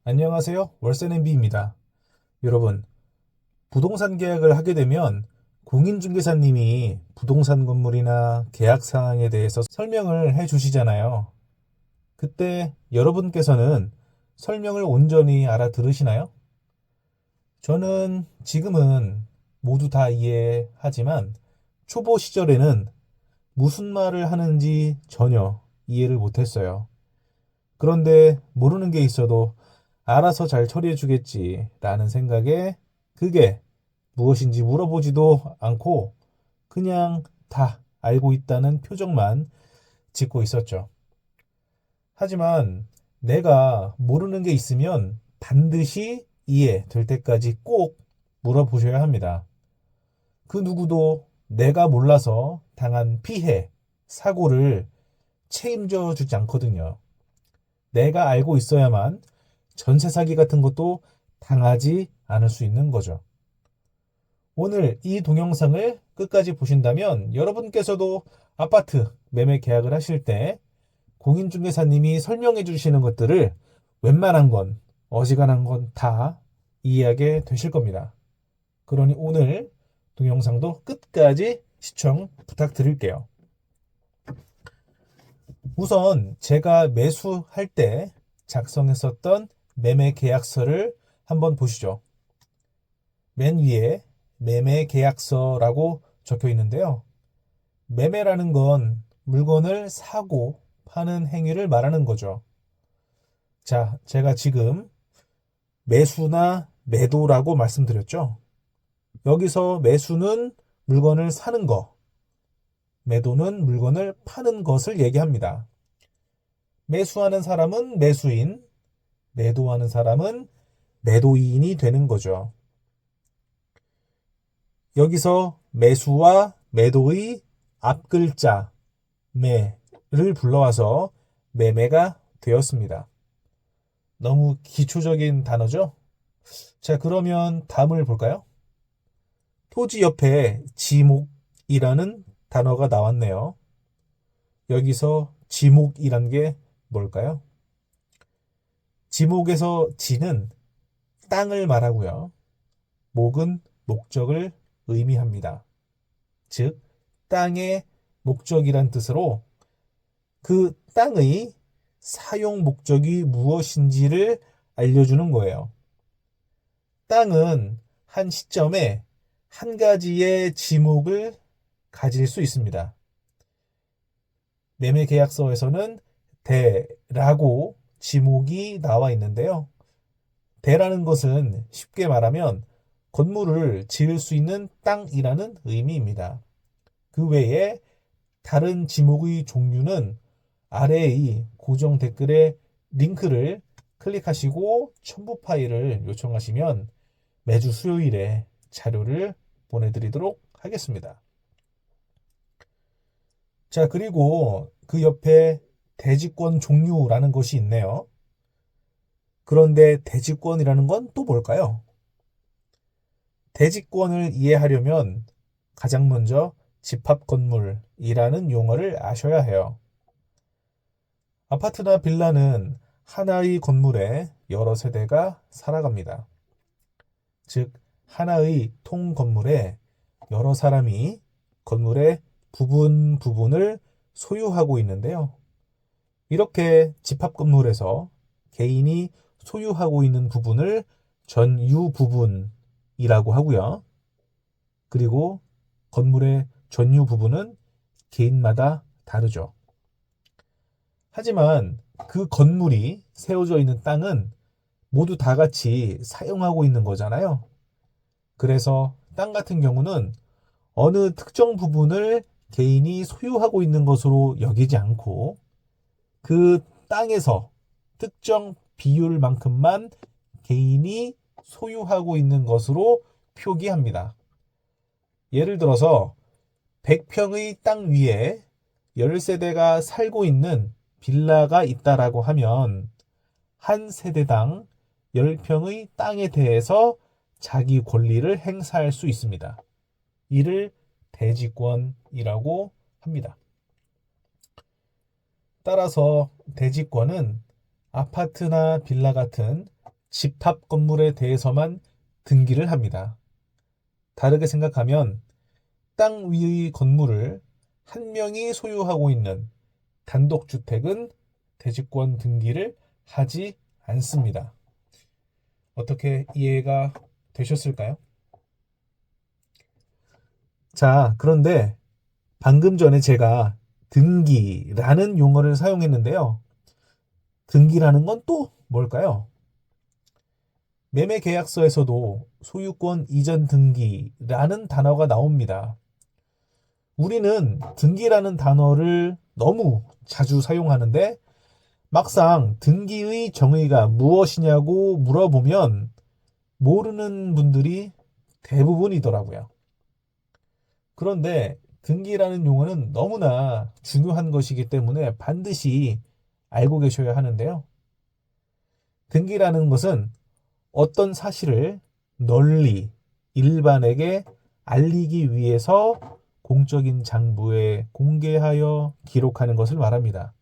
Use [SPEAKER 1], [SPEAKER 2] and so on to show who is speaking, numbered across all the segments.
[SPEAKER 1] 안녕하세요. 월세낸비입니다. 여러분, 부동산 계약을 하게 되면 공인중개사님이 부동산 건물이나 계약 사항에 대해서 설명을 해 주시잖아요. 그때 여러분께서는 설명을 온전히 알아들으시나요? 저는 지금은 모두 다 이해하지만 초보 시절에는 무슨 말을 하는지 전혀 이해를 못했어요. 그런데 모르는 게 있어도 알아서 잘 처리해 주겠지 라는 생각에 그게 무엇인지 물어보지도 않고 그냥 다 알고 있다는 표정만 짓고 있었죠. 하지만 내가 모르는 게 있으면 반드시 이해될 때까지 꼭 물어보셔야 합니다. 그 누구도 내가 몰라서 당한 피해, 사고를 책임져 주지 않거든요. 내가 알고 있어야만 전세 사기 같은 것도 당하지 않을 수 있는 거죠. 오늘 이 동영상을 끝까지 보신다면 여러분께서도 아파트 매매 계약을 하실 때 공인중개사님이 설명해 주시는 것들을 웬만한 건, 어지간한 건 다 이해하게 되실 겁니다. 그러니 오늘 동영상도 끝까지 시청 부탁드릴게요. 우선 제가 매수할 때 작성했었던 매매 계약서를 한번 보시죠. 맨 위에 매매 계약서라고 적혀 있는데요. 매매라는 건 물건을 사고 파는 행위를 말하는 거죠. 자, 제가 지금 매수나 매도라고 말씀드렸죠. 여기서 매수는 물건을 사는 거, 매도는 물건을 파는 것을 얘기합니다. 매수하는 사람은 매수인, 매도하는 사람은 매도인이 되는 거죠. 여기서 매수와 매도의 앞글자 매를 불러와서 매매가 되었습니다. 너무 기초적인 단어죠? 자, 그러면 다음을 볼까요? 토지 옆에 지목이라는 단어가 나왔네요. 여기서 지목이란 게 뭘까요? 지목에서 지는 땅을 말하고요. 목은 목적을 의미합니다. 즉, 땅의 목적이란 뜻으로 그 땅의 사용 목적이 무엇인지를 알려주는 거예요. 땅은 한 시점에 한 가지의 지목을 가질 수 있습니다. 매매 계약서에서는 대라고 지목이 나와 있는데요. 대라는 것은 쉽게 말하면 건물을 지을 수 있는 땅이라는 의미입니다. 그 외에 다른 지목의 종류는 아래의 고정 댓글에 링크를 클릭하시고 첨부 파일을 요청하시면 매주 수요일에 자료를 보내드리도록 하겠습니다. 자, 그리고 그 옆에 대지권 종류라는 것이 있네요. 그런데 대지권이라는 건 또 뭘까요? 대지권을 이해하려면 가장 먼저 집합건물이라는 용어를 아셔야 해요. 아파트나 빌라는 하나의 건물에 여러 세대가 살아갑니다. 즉, 하나의 통건물에 여러 사람이 건물의 부분을 소유하고 있는데요. 이렇게 집합건물에서 개인이 소유하고 있는 부분을 전유 부분이라고 하고요. 그리고 건물의 전유 부분은 개인마다 다르죠. 하지만 그 건물이 세워져 있는 땅은 모두 다 같이 사용하고 있는 거잖아요. 그래서 땅 같은 경우는 어느 특정 부분을 개인이 소유하고 있는 것으로 여기지 않고 그 땅에서 특정 비율만큼만 개인이 소유하고 있는 것으로 표기합니다. 예를 들어서 100평의 땅 위에 10세대가 살고 있는 빌라가 있다라고 하면 한 세대당 10평의 땅에 대해서 자기 권리를 행사할 수 있습니다. 이를 대지권이라고 합니다. 따라서 대지권은 아파트나 빌라 같은 집합 건물에 대해서만 등기를 합니다. 다르게 생각하면 땅 위의 건물을 한 명이 소유하고 있는 단독주택은 대지권 등기를 하지 않습니다. 어떻게 이해가 되셨을까요? 자, 그런데 방금 전에 제가 등기라는 용어를 사용했는데요. 등기라는 건 또 뭘까요? 매매계약서에서도 소유권 이전 등기라는 단어가 나옵니다. 우리는 등기라는 단어를 너무 자주 사용하는데 막상 등기의 정의가 무엇이냐고 물어보면 모르는 분들이 대부분이더라고요. 그런데 등기라는 용어는 너무나 중요한 것이기 때문에 반드시 알고 계셔야 하는데요. 등기라는 것은 어떤 사실을 널리 일반에게 알리기 위해서 공적인 장부에 공개하여 기록하는 것을 말합니다.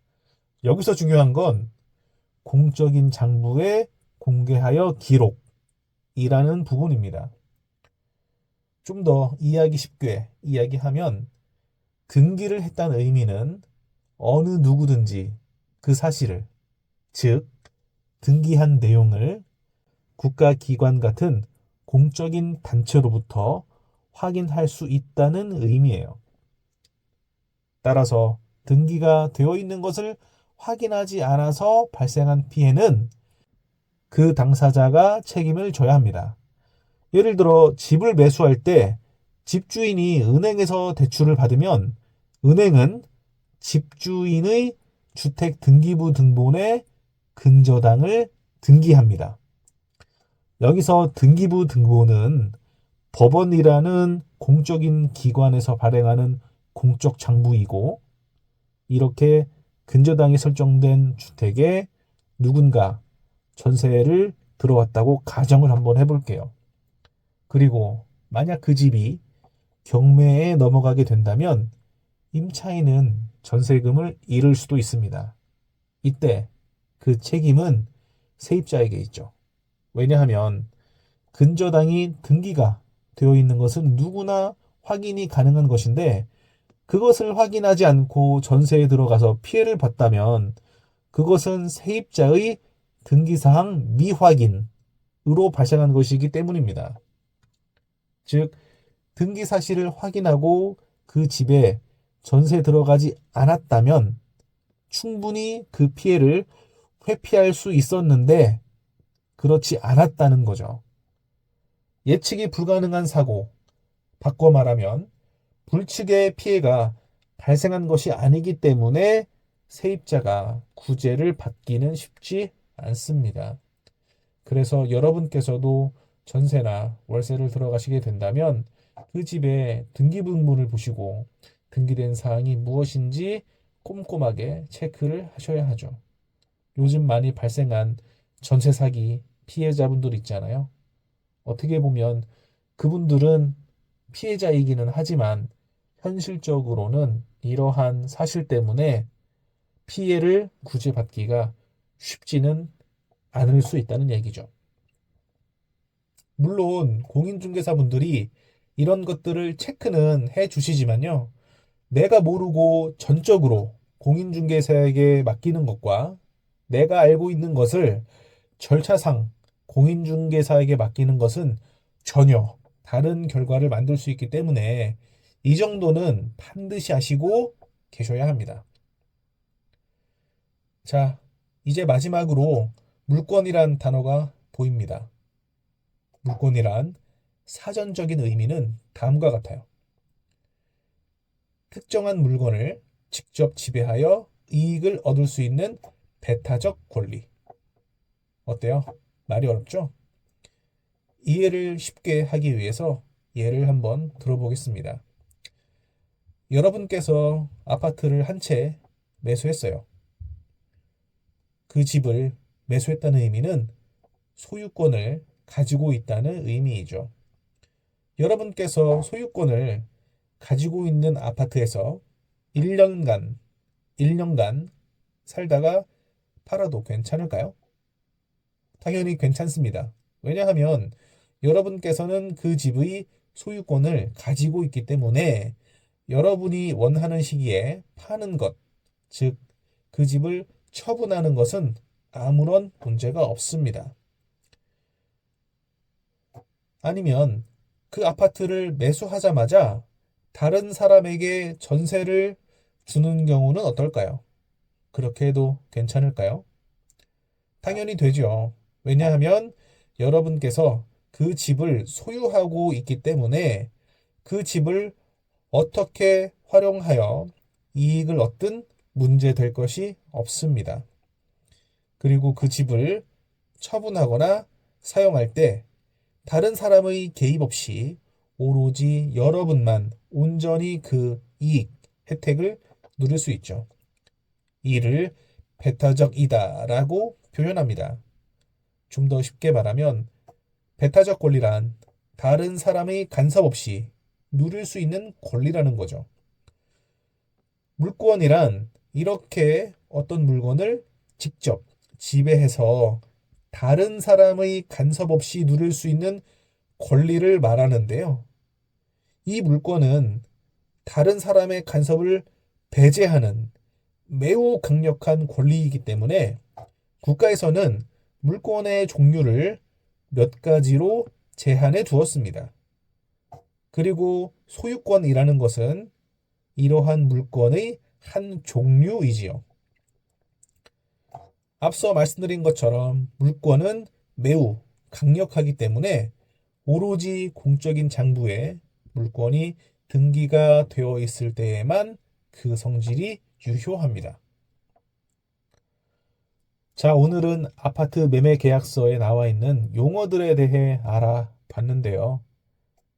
[SPEAKER 1] 여기서 중요한 건 공적인 장부에 공개하여 기록이라는 부분입니다. 좀 더 이해하기 쉽게 이야기하면 등기를 했다는 의미는 어느 누구든지 그 사실을, 즉 등기한 내용을 국가기관 같은 공적인 단체로부터 확인할 수 있다는 의미예요. 따라서 등기가 되어 있는 것을 확인하지 않아서 발생한 피해는 그 당사자가 책임을 져야 합니다. 예를 들어 집을 매수할 때 집주인이 은행에서 대출을 받으면 은행은 집주인의 주택등기부 등본에 근저당을 등기합니다. 여기서 등기부 등본은 법원이라는 공적인 기관에서 발행하는 공적 장부이고 이렇게 근저당이 설정된 주택에 누군가 전세를 들어왔다고 가정을 한번 해볼게요. 그리고 만약 그 집이 경매에 넘어가게 된다면 임차인은 전세금을 잃을 수도 있습니다. 이때 그 책임은 세입자에게 있죠. 왜냐하면 근저당이 등기가 되어 있는 것은 누구나 확인이 가능한 것인데 그것을 확인하지 않고 전세에 들어가서 피해를 봤다면 그것은 세입자의 등기사항 미확인으로 발생한 것이기 때문입니다. 즉 등기 사실을 확인하고 그 집에 전세 들어가지 않았다면 충분히 그 피해를 회피할 수 있었는데 그렇지 않았다는 거죠. 예측이 불가능한 사고, 바꿔 말하면 불측의 피해가 발생한 것이 아니기 때문에 세입자가 구제를 받기는 쉽지 않습니다. 그래서 여러분께서도 전세나 월세를 들어가시게 된다면 그 집의 등기부등본을 보시고 등기된 사항이 무엇인지 꼼꼼하게 체크를 하셔야 하죠. 요즘 많이 발생한 전세 사기 피해자분들 있잖아요. 어떻게 보면 그분들은 피해자이기는 하지만 현실적으로는 이러한 사실 때문에 피해를 구제받기가 쉽지는 않을 수 있다는 얘기죠. 물론 공인중개사분들이 이런 것들을 체크는 해 주시지만요. 내가 모르고 전적으로 공인중개사에게 맡기는 것과 내가 알고 있는 것을 절차상 공인중개사에게 맡기는 것은 전혀 다른 결과를 만들 수 있기 때문에 이 정도는 반드시 아시고 계셔야 합니다. 자, 이제 마지막으로 물권이란 단어가 보입니다. 물권이란 사전적인 의미는 다음과 같아요. 특정한 물건을 직접 지배하여 이익을 얻을 수 있는 배타적 권리. 어때요? 말이 어렵죠? 이해를 쉽게 하기 위해서 예를 한번 들어보겠습니다. 여러분께서 아파트를 한 채 매수했어요. 그 집을 매수했다는 의미는 소유권을 가지고 있다는 의미이죠. 여러분께서 소유권을 가지고 있는 아파트에서 1년간 살다가 팔아도 괜찮을까요? 당연히 괜찮습니다. 왜냐하면 여러분께서는 그 집의 소유권을 가지고 있기 때문에 여러분이 원하는 시기에 파는 것, 즉, 그 집을 처분하는 것은 아무런 문제가 없습니다. 아니면 그 아파트를 매수하자마자 다른 사람에게 전세를 주는 경우는 어떨까요? 그렇게 해도 괜찮을까요? 당연히 되죠. 왜냐하면 여러분께서 그 집을 소유하고 있기 때문에 그 집을 어떻게 활용하여 이익을 얻든 문제될 것이 없습니다. 그리고 그 집을 처분하거나 사용할 때 다른 사람의 개입 없이 오로지 여러분만 온전히 그 이익, 혜택을 누릴 수 있죠. 이를 배타적이다라고 표현합니다. 좀 더 쉽게 말하면 배타적 권리란 다른 사람의 간섭 없이 누릴 수 있는 권리라는 거죠. 물권이란 이렇게 어떤 물건을 직접 지배해서 다른 사람의 간섭 없이 누릴 수 있는 권리를 말하는데요. 이 물권은 다른 사람의 간섭을 배제하는 매우 강력한 권리이기 때문에 국가에서는 물권의 종류를 몇 가지로 제한해 두었습니다. 그리고 소유권이라는 것은 이러한 물권의 한 종류이지요. 앞서 말씀드린 것처럼 물권은 매우 강력하기 때문에 오로지 공적인 장부에 물권이 등기가 되어 있을 때에만 그 성질이 유효합니다. 자, 오늘은 아파트 매매 계약서에 나와 있는 용어들에 대해 알아봤는데요.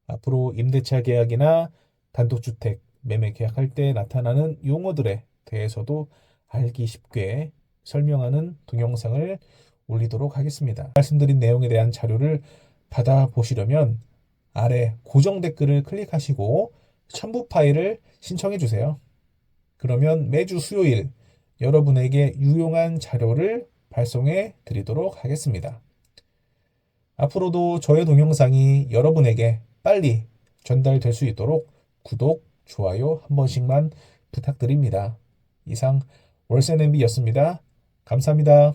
[SPEAKER 1] 앞으로 임대차 계약이나 단독주택 매매 계약할 때 나타나는 용어들에 대해서도 알기 쉽게 설명하는 동영상을 올리도록 하겠습니다. 말씀드린 내용에 대한 자료를 받아보시려면 아래 고정 댓글을 클릭하시고 첨부 파일을 신청해 주세요. 그러면 매주 수요일 여러분에게 유용한 자료를 발송해 드리도록 하겠습니다. 앞으로도 저의 동영상이 여러분에게 빨리 전달될 수 있도록 구독, 좋아요 한 번씩만 부탁드립니다. 이상 월세냄비였습니다. 감사합니다.